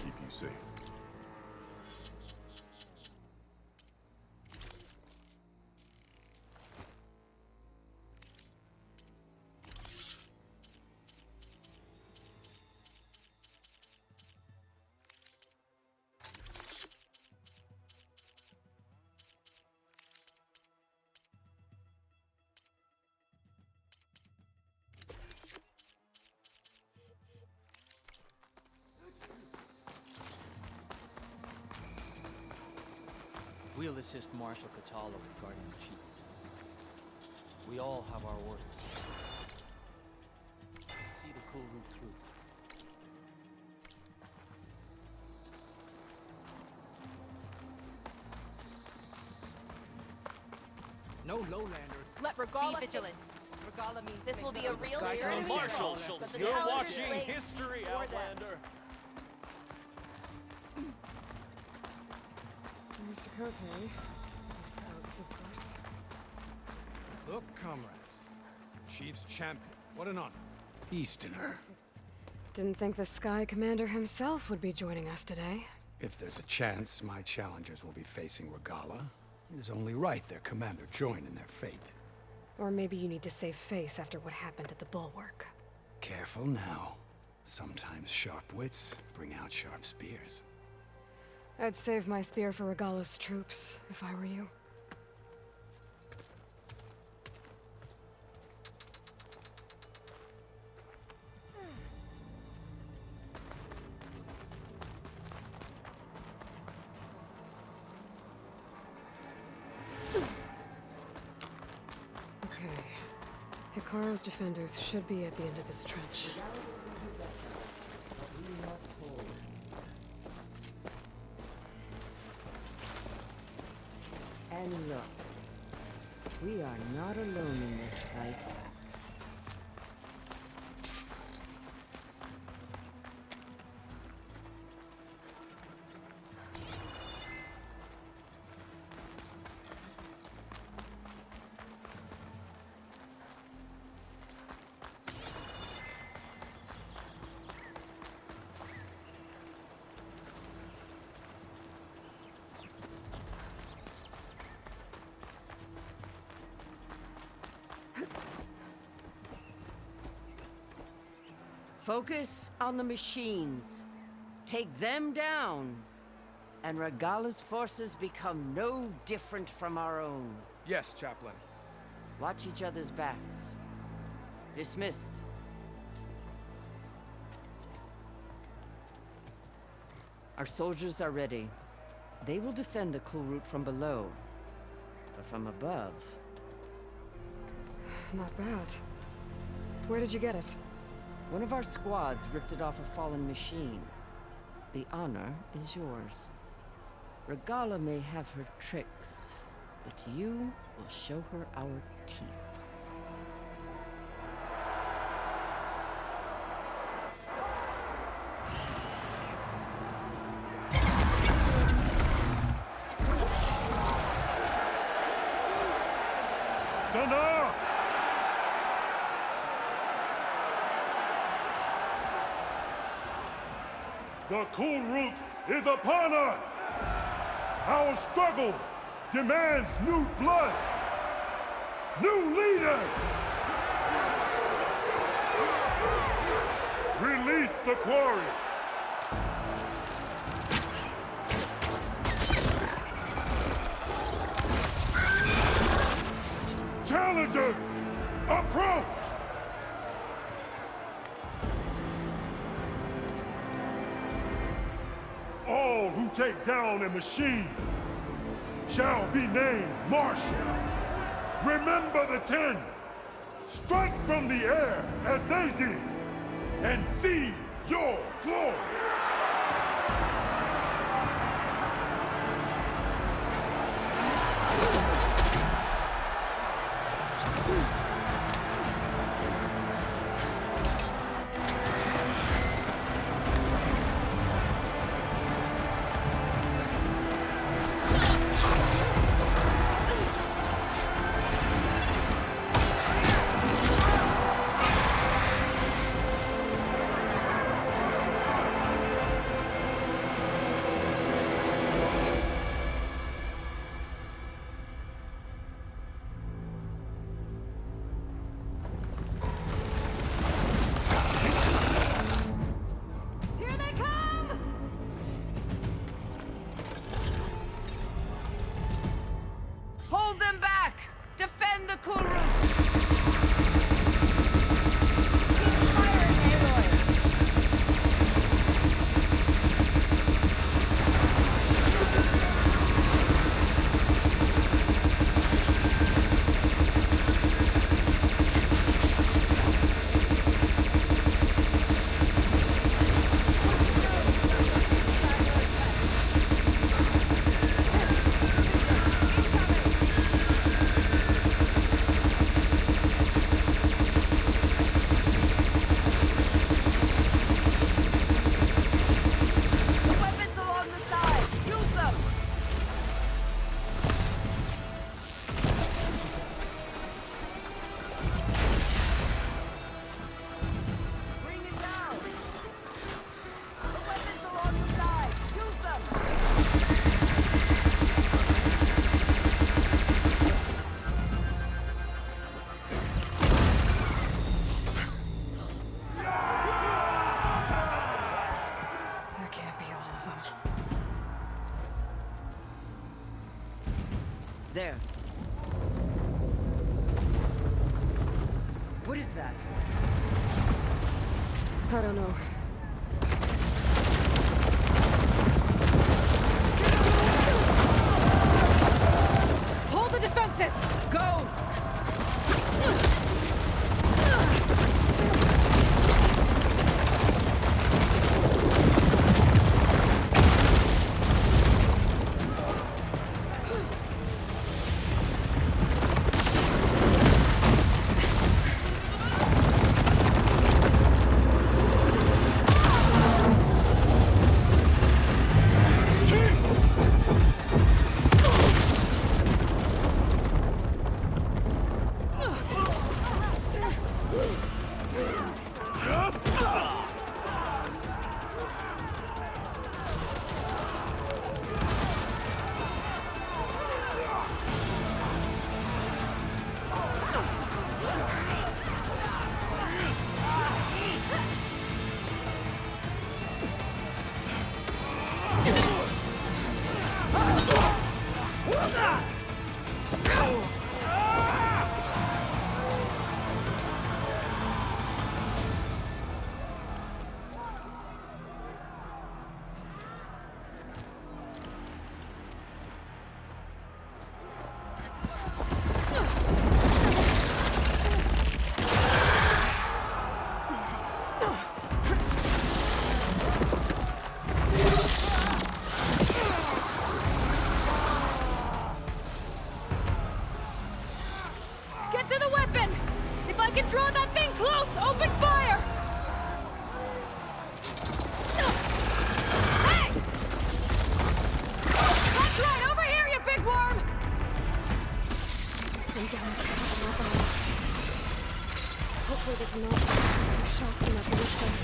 keep you safe. We'll assist Marshal Catala with guarding the chief. We all have our orders. See the Kulrut through. No lowlander. Let Regala Be vigilant. Regala means This will be a real Skycrown Marshal, You're watching history, Outlander. Mr. Cote, Miss Alex, of course. Look, comrades. Chief's champion. What an honor. Easterner. Didn't think the Sky Commander himself would be joining us today. If there's a chance my challengers will be facing Regala, it is only right their commander join in their fate. Or maybe you need to save face after what happened at the Bulwark. Careful now. Sometimes sharp wits bring out sharp spears. I'd save my spear for Regala's troops, if I were you. Okay. Hikaru's defenders should be at the end of this trench. And look, we are not alone in this fight. Focus on the machines. Take them down. And Regala's forces become no different from our own. Yes, Chaplain. Watch each other's backs. Dismissed. Our soldiers are ready. They will defend the Kulrut from below. But from above... Not bad. Where did you get it? One of our squads ripped it off a fallen machine. The honor is yours. Regala may have her tricks, but you will show her our teeth. Thunder! The Kulrut is upon us! Our struggle demands new blood! New leaders! Release the quarry! Challengers, approach! All who take down a machine shall be named Marshal. Remember the 10. Strike from the air as they did, and seize your glory. There. What is that? I don't know. Hold the defenses! Go! Get to the weapon! If I can draw that thing close, open fire! Hey! That's right, over here, you big worm! Stay down, drop on. Hopefully that's not shots enough for this thing.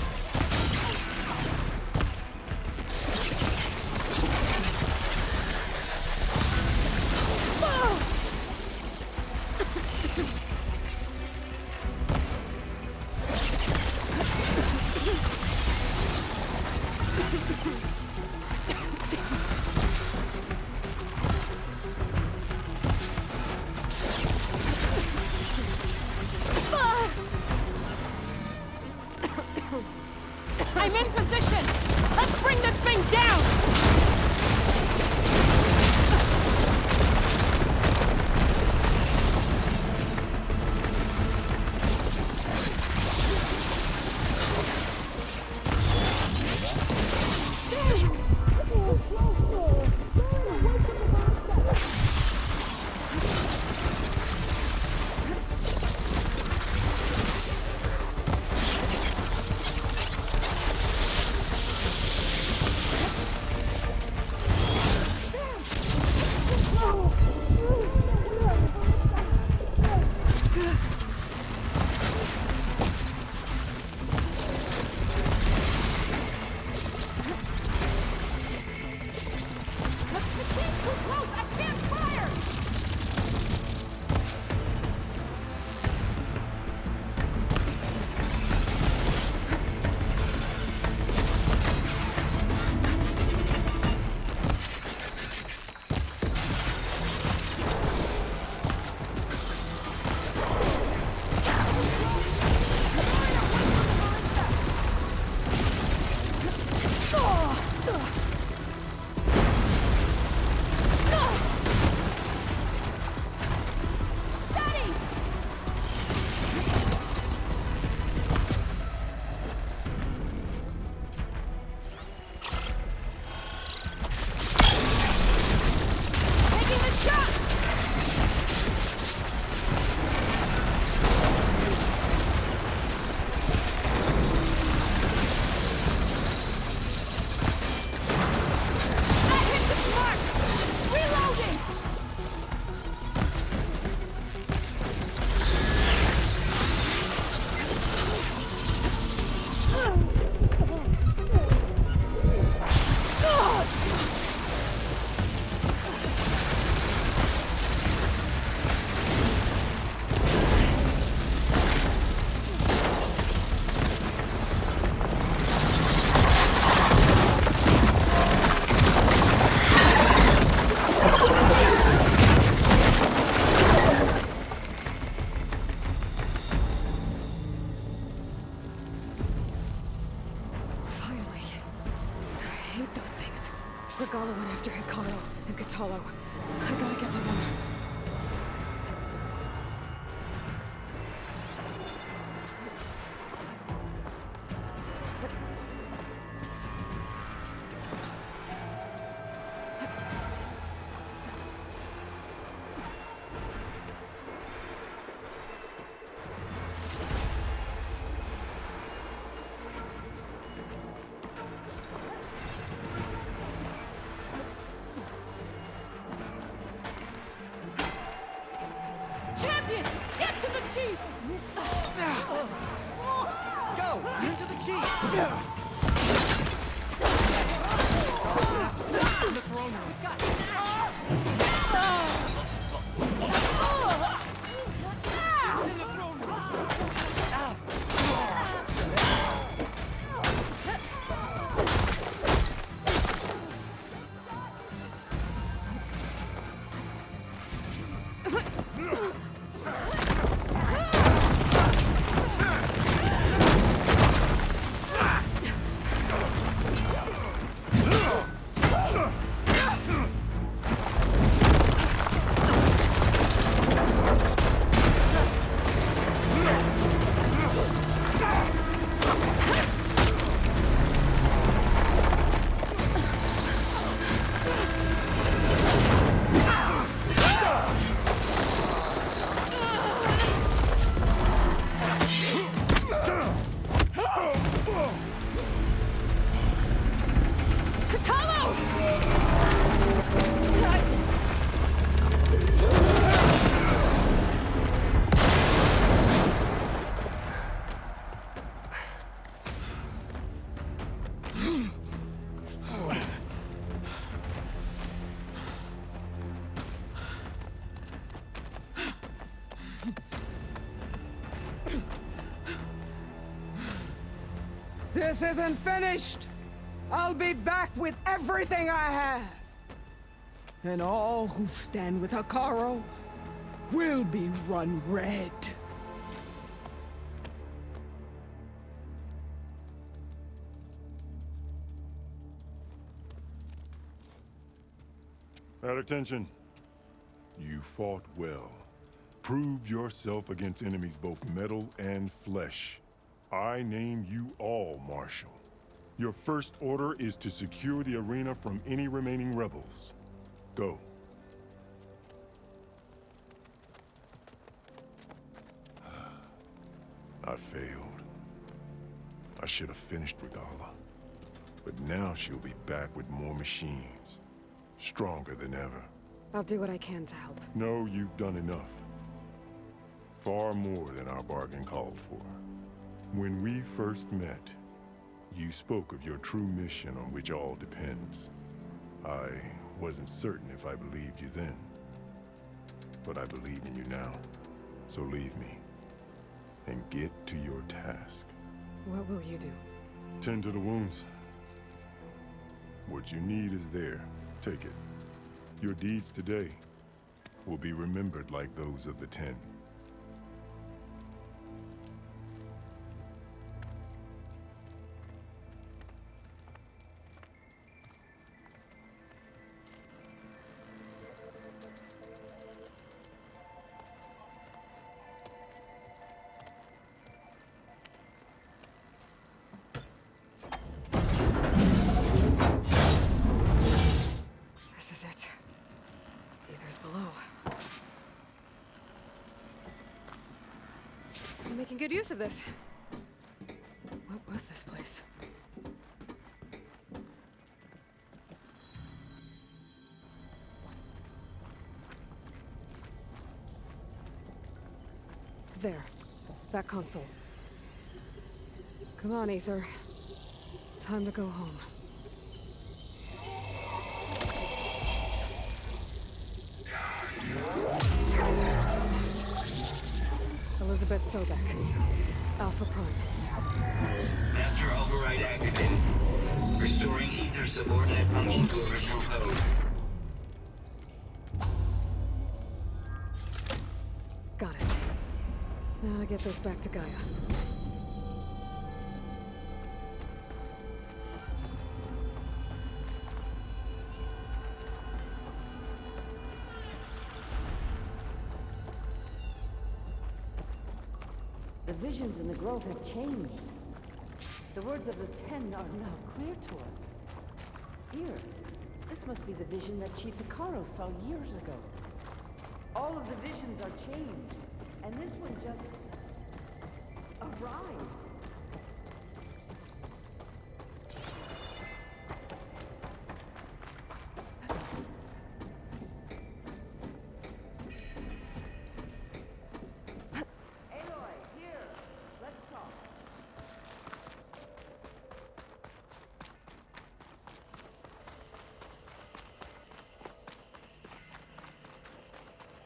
I'm in position! Let's bring this thing down! Regala went after Hikaru and Katalo. I gotta get to them. Champion! Get to the chief! Go! Into the chief! In the throne room. Got it. In the throne room. This isn't finished! I'll be back with everything I have! And all who stand with Hikaru will be run red. At attention. You fought well. Proved yourself against enemies both metal and flesh. I name you all Marshal. Your first order is to secure the arena from any remaining rebels. Go. I failed. I should have finished Regala. But now she'll be back with more machines. Stronger than ever. I'll do what I can to help. No, you've done enough. Far more than our bargain called for. When we first met, you spoke of your true mission on which all depends. I wasn't certain if I believed you then. But I believe in you now. So leave me. And get to your task. What will you do? Tend to the wounds. What you need is there. Take it. Your deeds today will be remembered like those of the 10. This is it. Ether's below. I'm making good use of this. What was this place? There. That console. Come on, Ether. Time to go home. Elizabeth Sobek. Alpha Prime. Master override activated. Restoring ether subordinate function to original code. Got it. Now to get this back to Gaia. The visions in the grove have changed. The words of the Ten are now clear to us. Here, this must be the vision that Chief Hikaru saw years ago. All of the visions are changed, and this one just arrived.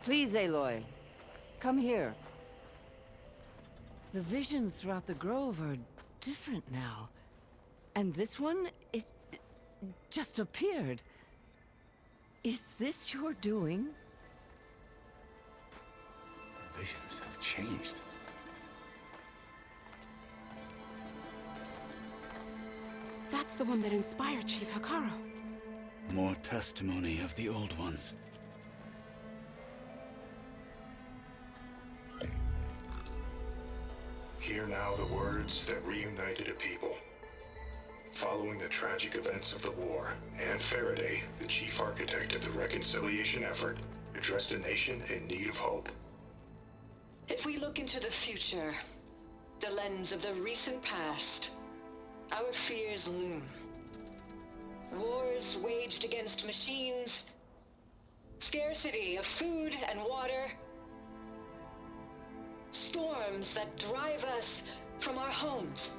Please, Aloy. Come here. The visions throughout the grove are different now. And this one, it just appeared. Is this your doing? The visions have changed. That's the one that inspired Chief Hikaru. More testimony of the old ones. Hear now the words that reunited a people. Following the tragic events of the war, Anne Faraday, the chief architect of the reconciliation effort, addressed a nation in need of hope. If we look into the future, the lens of the recent past, our fears loom. Wars waged against machines, scarcity of food and water, storms that drive us from our homes.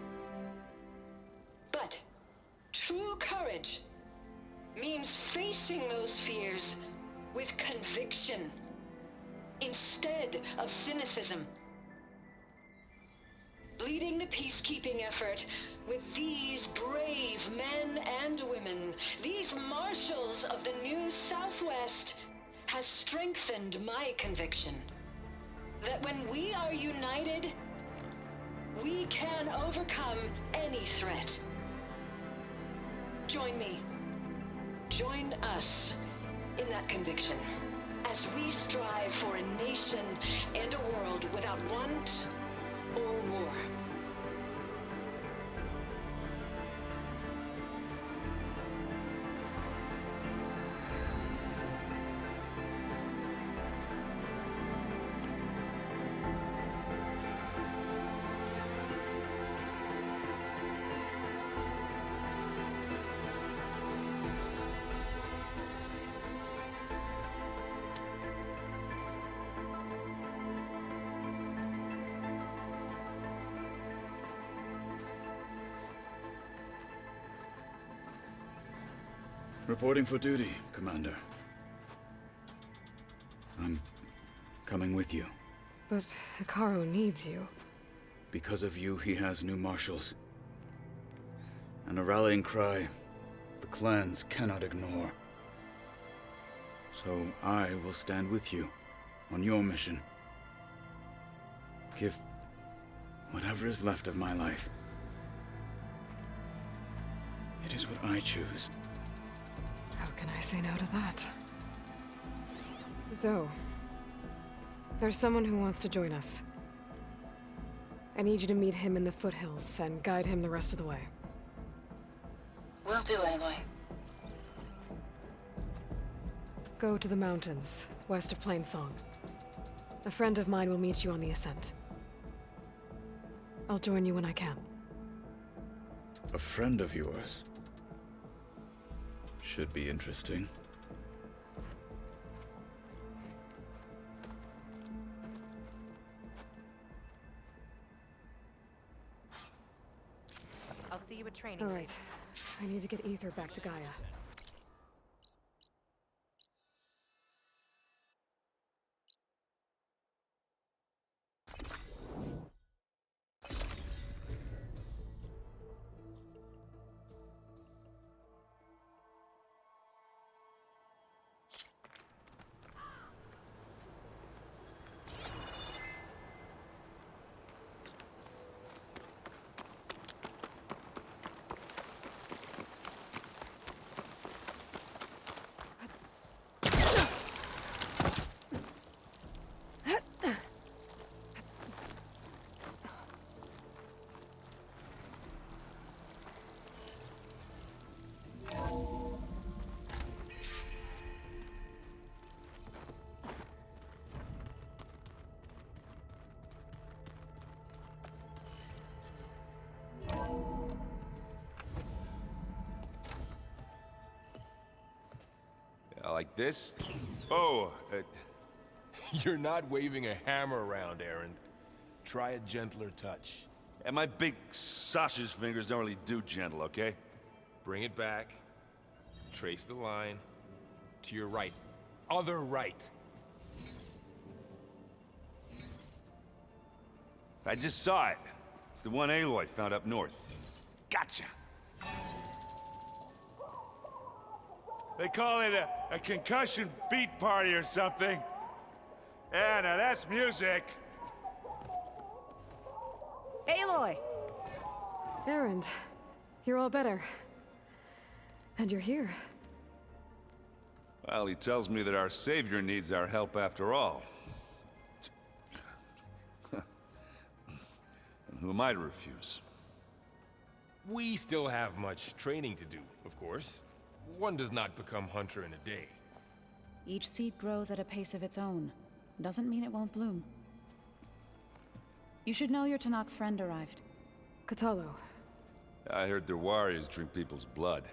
But true courage means facing those fears with conviction instead of cynicism. Leading the peacekeeping effort with these brave men and women, these marshals of the new Southwest, has strengthened my conviction that when we are united, we can overcome any threat. Join me. Join us in that conviction as we strive for a nation and a world without want or war. Reporting for duty, Commander. I'm coming with you. But Hikaru needs you. Because of you, he has new marshals. And a rallying cry the clans cannot ignore. So I will stand with you on your mission. Give whatever is left of my life. It is what I choose. How can I say no to that? Zoe, there's someone who wants to join us. I need you to meet him in the foothills and guide him the rest of the way. Will do, Aloy. Go to the mountains, west of Plainsong. A friend of mine will meet you on the ascent. I'll join you when I can. A friend of yours? Should be interesting. I'll see you at training. All right. I need to get Ether back to Gaia. Like this? Oh, You're not waving a hammer around, Aaron. Try a gentler touch. and my big sausage fingers don't really do gentle, okay? Bring it back. Trace the line. To your right. Other right. I just saw it. It's the one Aloy found up north. Gotcha! They call it a concussion beat party or something. Yeah, now that's music. Aloy! Erend, you're all better. And you're here. Well, he tells me that our savior needs our help after all. And who am I to refuse? We still have much training to do, of course. One does not become hunter in a day. Each seed grows at a pace of its own. Doesn't mean it won't bloom. You should know your Tanakh friend arrived. Katalo. I heard their warriors drink people's blood.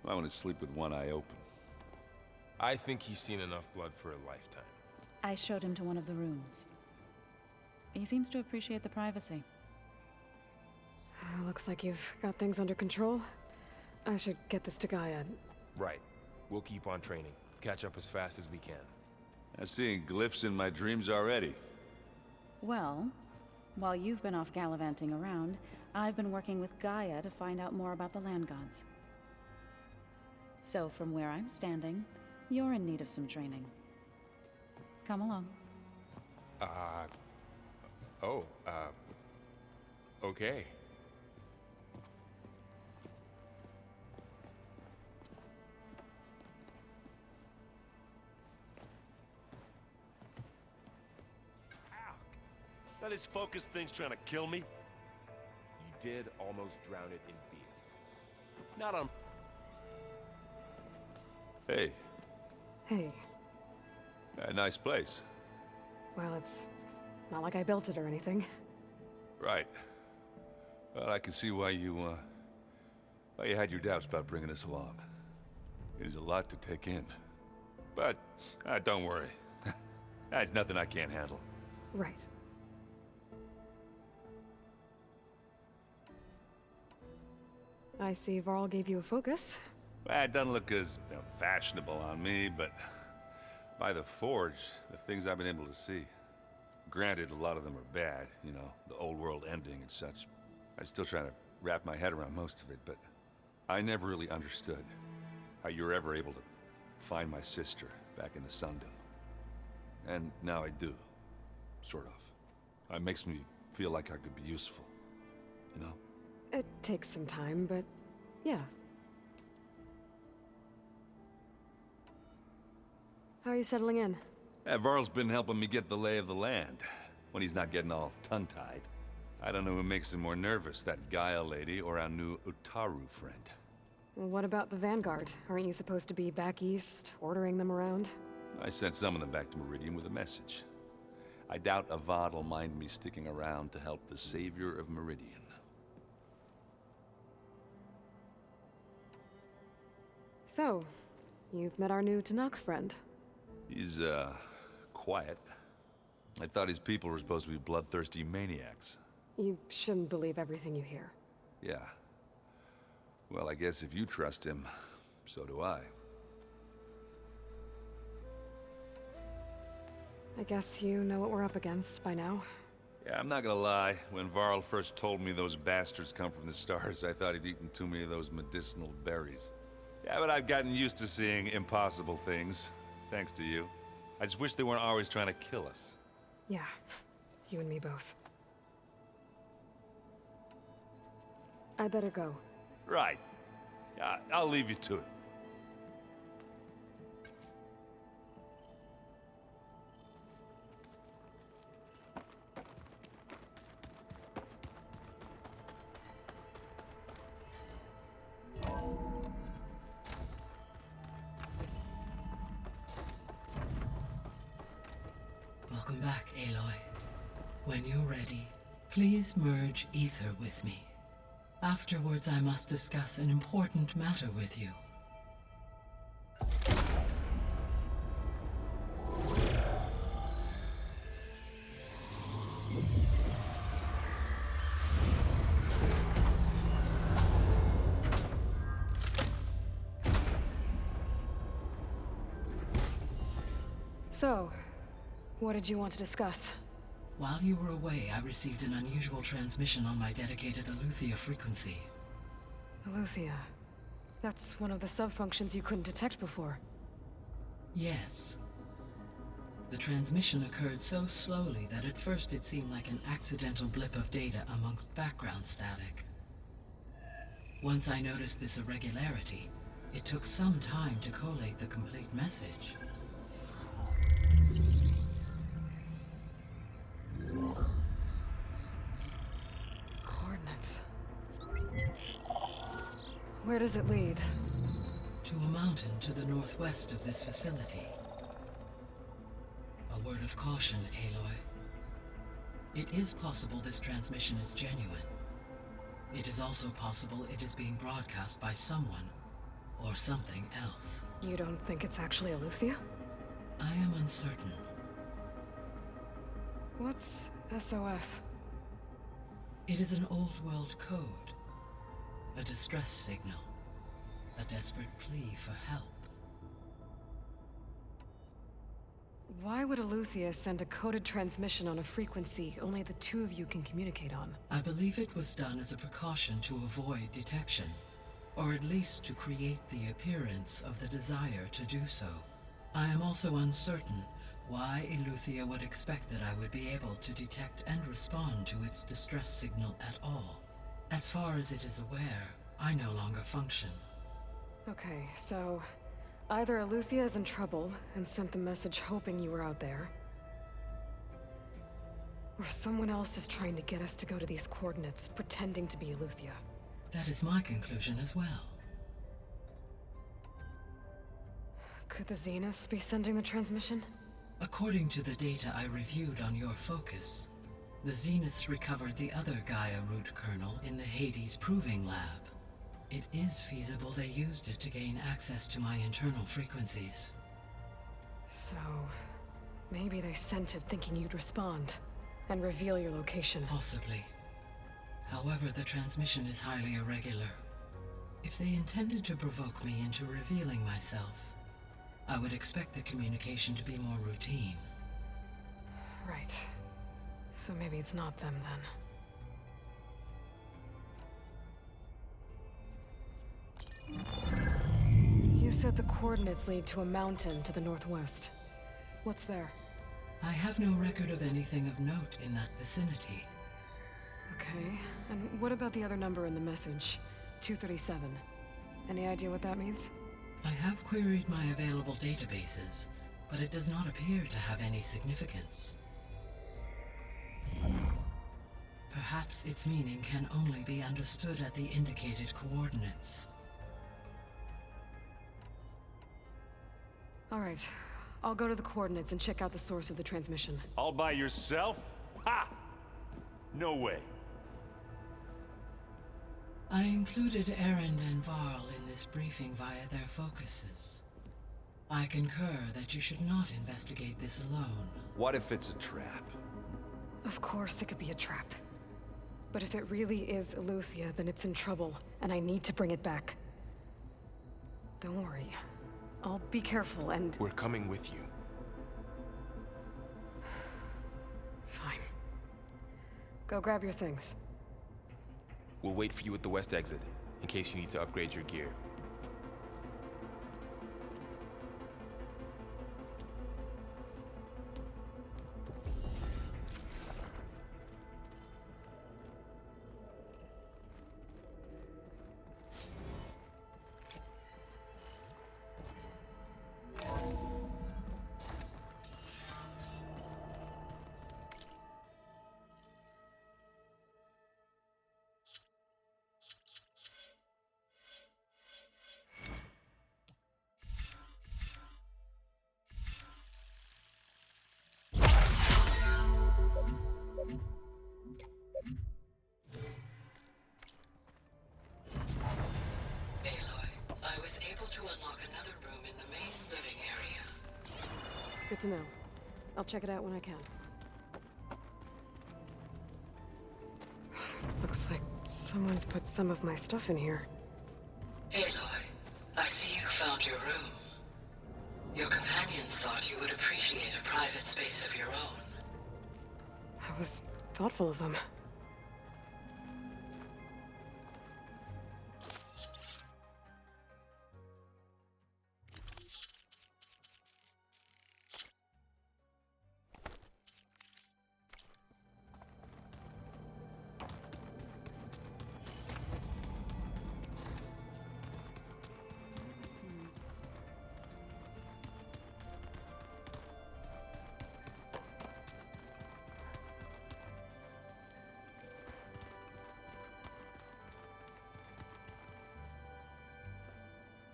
I want to sleep with one eye open. I think he's seen enough blood for a lifetime. I showed him to one of the rooms. He seems to appreciate the privacy. Looks like you've got things under control. I should get this to Gaia. Right. We'll keep on training. Catch up as fast as we can. I'm seeing glyphs in my dreams already. Well, while you've been off gallivanting around, I've been working with Gaia to find out more about the land gods. So from where I'm standing, you're in need of some training. Come along. Okay. Now this focus thing's trying to kill me? You did almost drown it in beer. Not on... Hey. Hey. A nice place. Well, it's not like I built it or anything. Right. Well, I can see why you had your doubts about bringing us along. It is a lot to take in. But, don't worry. That's nothing I can't handle. Right. I see Varl gave you a focus. Well, it doesn't look as fashionable on me, but by the Forge, the things I've been able to see. Granted, a lot of them are bad, you know, the old world ending and such. I'm still trying to wrap my head around most of it, but I never really understood how you were ever able to find my sister back in the Sundom. And now I do, sort of. It makes me feel like I could be useful, you know? It takes some time, but yeah. How are you settling in? Varl's been helping me get the lay of the land, when he's not getting all tongue-tied. I don't know who makes him more nervous, that Gaia lady or our new Utaru friend. Well, what about the Vanguard? Aren't you supposed to be back east, ordering them around? I sent some of them back to Meridian with a message. I doubt Avad will mind me sticking around to help the savior of Meridian. So, you've met our new Tanakh friend. He's, quiet. I thought his people were supposed to be bloodthirsty maniacs. You shouldn't believe everything you hear. Yeah. Well, I guess if you trust him, so do I. I guess you know what we're up against by now. Yeah, I'm not gonna lie. When Varl first told me those bastards come from the stars, I thought he'd eaten too many of those medicinal berries. Yeah, but I've gotten used to seeing impossible things, thanks to you. I just wish they weren't always trying to kill us. Yeah, you and me both. I better go. Right. Yeah, I'll leave you to it. Welcome back, Aloy. When you're ready, please merge ether with me. Afterwards, I must discuss an important matter with you. So, what did you want to discuss? While you were away, I received an unusual transmission on my dedicated Eleuthia frequency. Eleuthia. That's one of the sub-functions you couldn't detect before. Yes. The transmission occurred so slowly that at first it seemed like an accidental blip of data amongst background static. Once I noticed this irregularity, it took some time to collate the complete message. Coordinates. Where does it lead? To a mountain to the northwest of this facility. A word of caution, Aloy. It is possible this transmission is genuine. It is also possible it is being broadcast by someone, or something else. You don't think it's actually Eleuthia? I am uncertain. What's SOS? It is an old-world code. A distress signal. A desperate plea for help. Why would Eleuthia send a coded transmission on a frequency only the two of you can communicate on? I believe it was done as a precaution to avoid detection, or at least to create the appearance of the desire to do so. I am also uncertain why Eleuthia would expect that I would be able to detect and respond to its distress signal at all. As far as it is aware, I no longer function. Okay, so either Eleuthia is in trouble and sent the message hoping you were out there, or someone else is trying to get us to go to these coordinates, pretending to be Eleuthia. That is my conclusion as well. Could the Zeniths be sending the transmission? According to the data I reviewed on your focus, the Zeniths recovered the other Gaia root kernel in the Hades Proving Lab. It is feasible they used it to gain access to my internal frequencies. So, maybe they sent it thinking you'd respond and reveal your location. Possibly. However, the transmission is highly irregular. If they intended to provoke me into revealing myself, I would expect the communication to be more routine. Right. So maybe it's not them then. You said the coordinates lead to a mountain to the northwest. What's there? I have no record of anything of note in that vicinity. Okay, and what about the other number in the message? 237. Any idea what that means? I have queried my available databases, but it does not appear to have any significance. Perhaps its meaning can only be understood at the indicated coordinates. All right, I'll go to the coordinates and check out the source of the transmission. All by yourself? Ha! No way. I included Erend and Varl in this briefing via their focuses. I concur that you should not investigate this alone. What if it's a trap? Of course it could be a trap. But if it really is Eleuthia, then it's in trouble, and I need to bring it back. Don't worry. I'll be careful and... We're coming with you. Fine. Go grab your things. We'll wait for you at the west exit, in case you need to upgrade your gear. Good to know. I'll check it out when I can. Looks like someone's put some of my stuff in here. Aloy, I see you found your room. Your companions thought you would appreciate a private space of your own. That was thoughtful of them.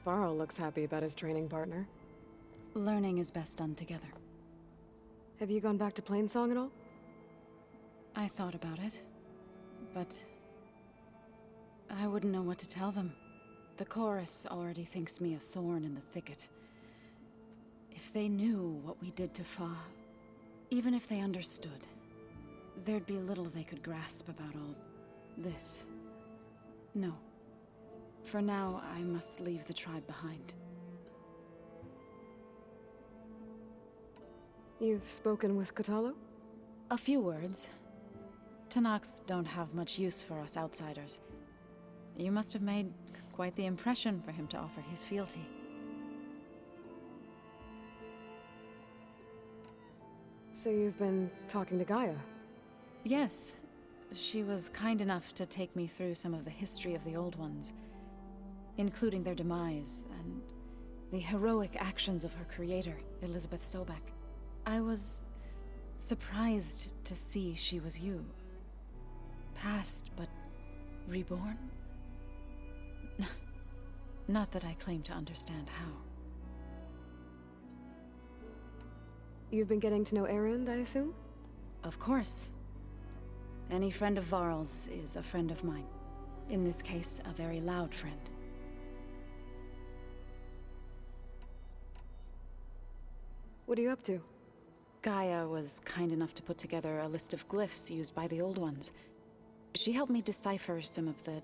Varl looks happy about his training partner. Learning is best done together. Have you gone back to Plainsong at all? I thought about it, but I wouldn't know what to tell them. The chorus already thinks me a thorn in the thicket. If they knew what we did to Fa, even if they understood, there'd be little they could grasp about all this. No. For now, I must leave the tribe behind. You've spoken with Kotallo? A few words. Tenakth don't have much use for us outsiders. You must have made quite the impression for him to offer his fealty. So you've been talking to Gaia? Yes. She was kind enough to take me through some of the history of the Old Ones, including their demise and the heroic actions of her creator, Elizabeth Sobek. I was surprised to see she was you. Past, but reborn? Not that I claim to understand how. You've been getting to know Erend, I assume? Of course. Any friend of Varl's is a friend of mine. In this case, a very loud friend. What are you up to? Gaia was kind enough to put together a list of glyphs used by the Old Ones. She helped me decipher some of the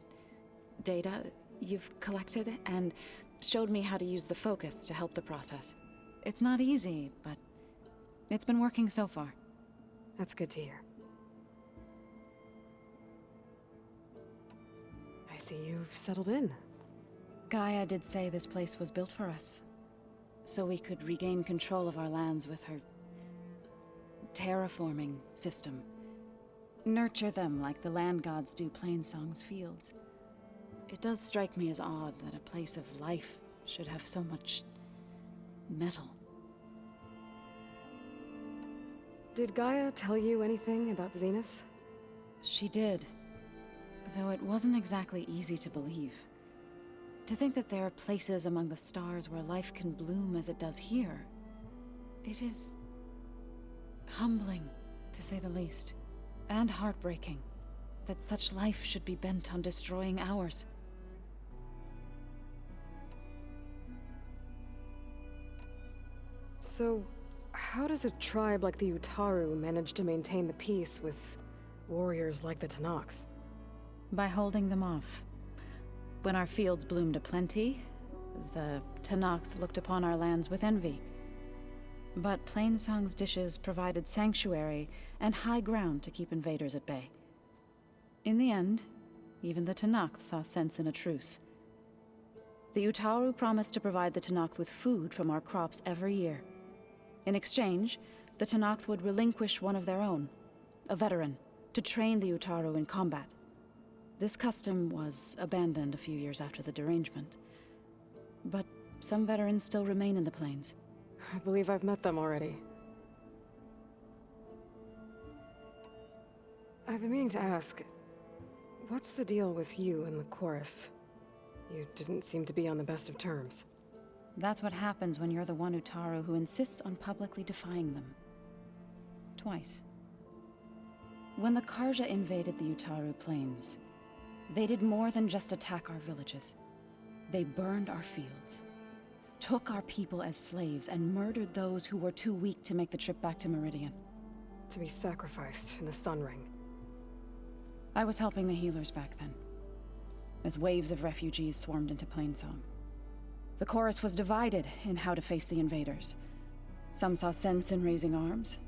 data you've collected, and showed me how to use the focus to help the process. It's not easy, but it's been working so far. That's good to hear. I see you've settled in. Gaia did say this place was built for us, so we could regain control of our lands with her terraforming system. Nurture them like the land gods do Plainsong's fields. It does strike me as odd that a place of life should have so much metal. Did Gaia tell you anything about the Zeniths? She did, though it wasn't exactly easy to believe. To think that there are places among the stars where life can bloom as it does here, it is humbling, to say the least, and heartbreaking that such life should be bent on destroying ours. So, how does a tribe like the Utaru manage to maintain the peace with warriors like the Tenakth? By holding them off. When our fields bloomed aplenty, the Tenakth looked upon our lands with envy. But Plainsong's dishes provided sanctuary and high ground to keep invaders at bay. In the end, even the Tenakth saw sense in a truce. The Utaru promised to provide the Tenakth with food from our crops every year. In exchange, the Tenakth would relinquish one of their own, a veteran, to train the Utaru in combat. This custom was abandoned a few years after the derangement, but some veterans still remain in the plains. I believe I've met them already. I've been meaning to ask, what's the deal with you and the chorus? You didn't seem to be on the best of terms. That's what happens when you're the one Utaru who insists on publicly defying them. Twice. When the Karja invaded the Utaru plains, they did more than just attack our villages. They burned our fields, took our people as slaves, and murdered those who were too weak to make the trip back to Meridian. To be sacrificed in the Sun Ring. I was helping the healers back then, as waves of refugees swarmed into Plainsong. The chorus was divided in how to face the invaders. Some saw sense in raising arms.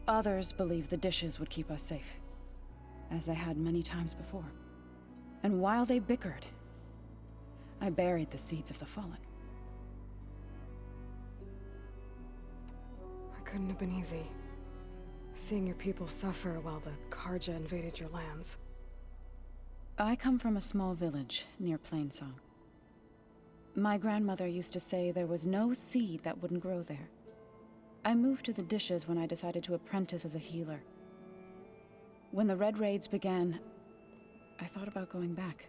Others believed the dishes would keep us safe, as they had many times before. And while they bickered, I buried the seeds of the fallen. It couldn't have been easy. Seeing your people suffer while the Karja invaded your lands. I come from a small village near Plainsong. My grandmother used to say there was no seed that wouldn't grow there. I moved to the dishes when I decided to apprentice as a healer. When the Red Raids began, I thought about going back.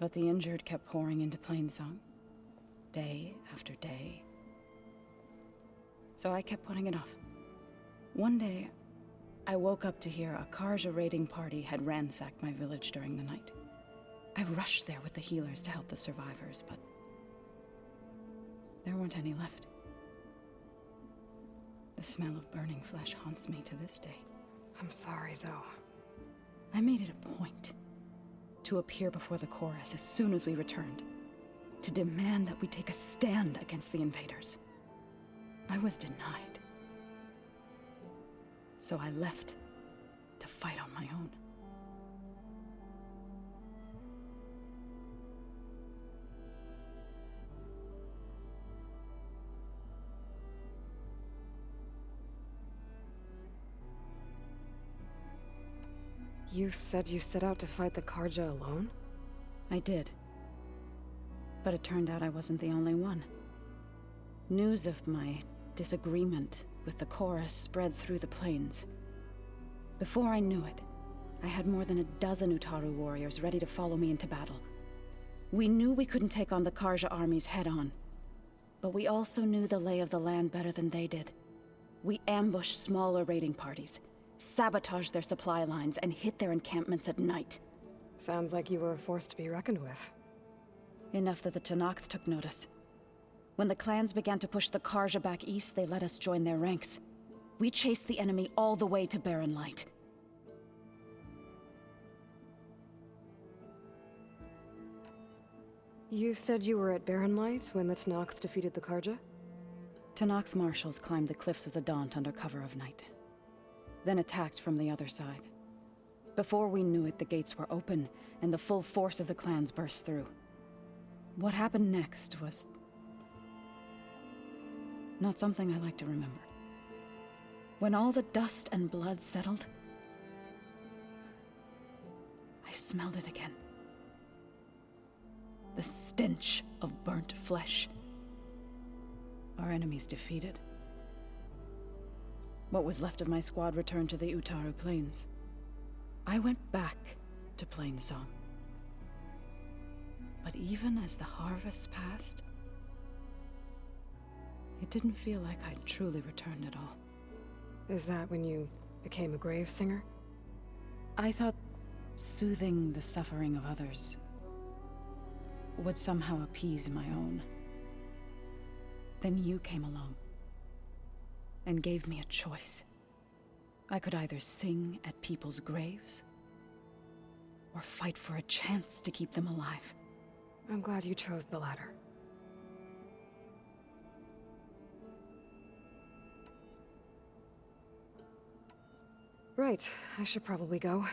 But the injured kept pouring into Plainsong, day after day. So I kept putting it off. One day, I woke up to hear a Karja raiding party had ransacked my village during the night. I rushed there with the healers to help the survivors, but there weren't any left. The smell of burning flesh haunts me to this day. I'm sorry, Zoe. I made it a point to appear before the chorus as soon as we returned, to demand that we take a stand against the invaders. I was denied. So I left to fight on my own. You said you set out to fight the Karja alone? I did. But it turned out I wasn't the only one. News of my disagreement with the chorus spread through the plains. Before I knew it, I had more than a dozen Utaru warriors ready to follow me into battle. We knew we couldn't take on the Karja armies head-on, but we also knew the lay of the land better than they did. We ambushed smaller raiding parties, sabotaged their supply lines, and hit their encampments at night. Sounds like you were a force to be reckoned with. Enough that the Tenakth took notice. When the clans began to push the Karja back east, they let us join their ranks. We chased the enemy all the way to Barren Light. You said you were at Barren Light when the Tenakth defeated the Karja? Tenakth marshals climbed the cliffs of the Daunt under cover of night, then attacked from the other side. Before we knew it, the gates were open, and the full force of the clans burst through. What happened next was not something I like to remember. When all the dust and blood settled, I smelled it again. The stench of burnt flesh. Our enemies defeated. What was left of my squad returned to the Utaru Plains. I went back to Plainsong. But even as the harvest passed, it didn't feel like I'd truly returned at all. Is that when you became a grave singer? I thought soothing the suffering of others would somehow appease my own. Then you came along and gave me a choice. I could either sing at people's graves or fight for a chance to keep them alive. I'm glad you chose the latter. Right, I should probably go.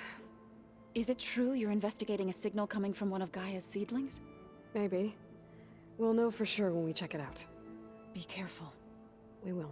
Is it true you're investigating a signal coming from one of Gaia's seedlings? Maybe. We'll know for sure when we check it out. Be careful. We will.